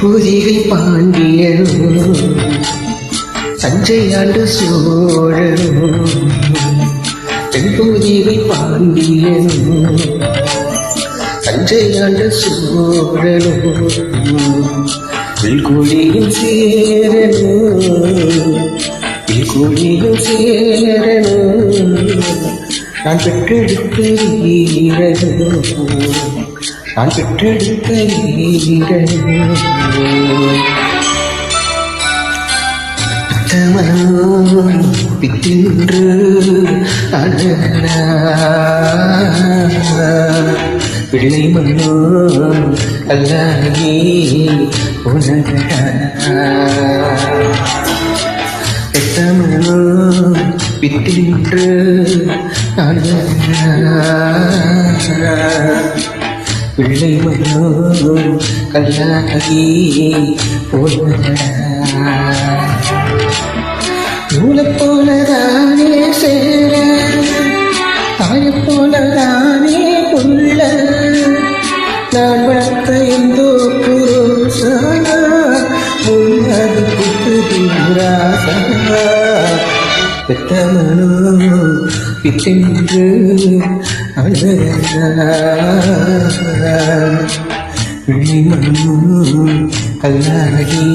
புதிகை பாண்டியனும் தஞ்சையாண்டு சோழனும் தென்புதிகை பாண்டியனும் தஞ்சையாண்டு சோழனும் வில்குழியும் சேரனும் நான் பெற்றெடுத்த வீரனும் நான் பெற்றெடுத்த வீரனும் பித்தின்று பிள்ளை மண்ணோ அல்லாயே உலகமனோ பித்தின்று பிள்ளை மண்ணோ கல்லாகி நூலை போலதானே சேர தாயை போலதானே புள்ள நான் வளர்த்த எந்தோ புரோசனா முன்னது புத்துராசா பெத்தமனோ பித்தென்று விழிமனோ கல்லாகி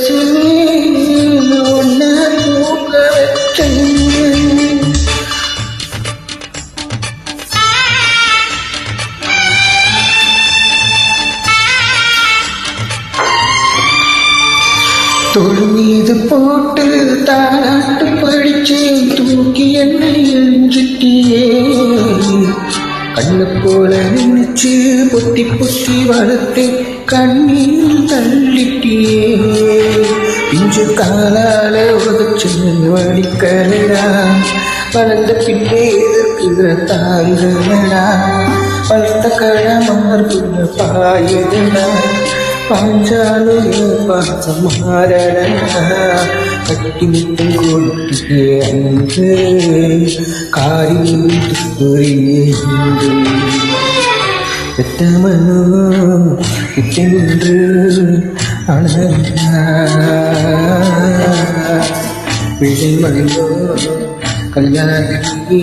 சொல்லி வளர்த்து ஒன்ன தூக்க வச்ச தோள் மீது போட்டு தாளாட்டு படிச்சேன் தூக்கி என்னை எழிஞ்சிட்டியே கண்ணு போல நினைச்சு பொத்தி பொத்தி வளர்த்து கண்ணீர் தள்ளிட்டியே பிஞ்சு காலால உதச்சு வடிக்கலடா வளர்ந்த பின்னே எதிர்க்கிற தாய்களடா வளர்த்த கடமார்புள்ள பாயுதடா பாஞ்சாலும் பாசம் மாறடா கட்டி முத்தம் கொடுத்து அன்று காரியே எத்தமனோ கிட்டென்று விடை மனோ கல்யாணி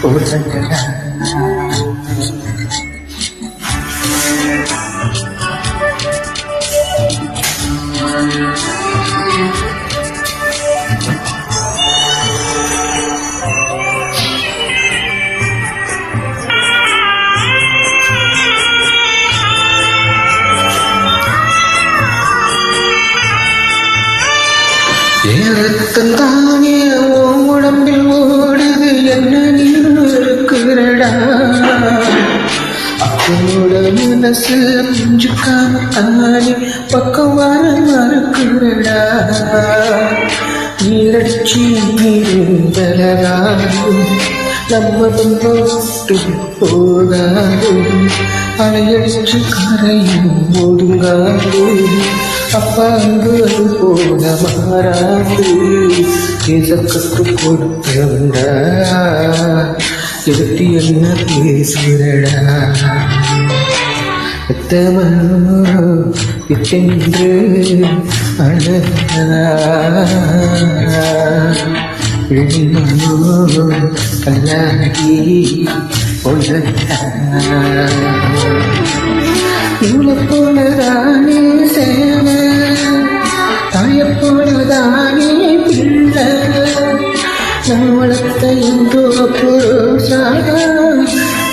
போடா ஏறத்தானே உடம்பில் ஓடுது என்ன நீர் இருக்கிறடா அப்போட மனசு புரிஞ்சுக்காம தானே பக்கம் வர மறுக்கிறடா நீரடிச்சு நீருந்தலகாது நம்ம போட்டு போகாது அலையடிச்சு கரையும் ஒடுங்காது அப்பாங்கு அது போல மாறாது கற்று கொடுத்தவண்டா எடுத்து என்ன பேசுறடா எத்தவனோ பித்தென்று விழிமனோ கல்லாகி நூலை போலதானே சேவ தாயை போலதானே பிள்ளை நான் வளர்த்த எந்தோ புரோசாக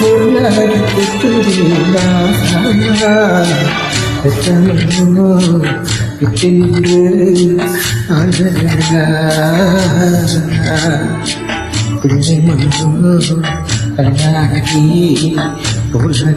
முன்னாடி புத்துராசா எத்தனோ பித்தென்று பிள்ளை மனோ கல்லாகி போல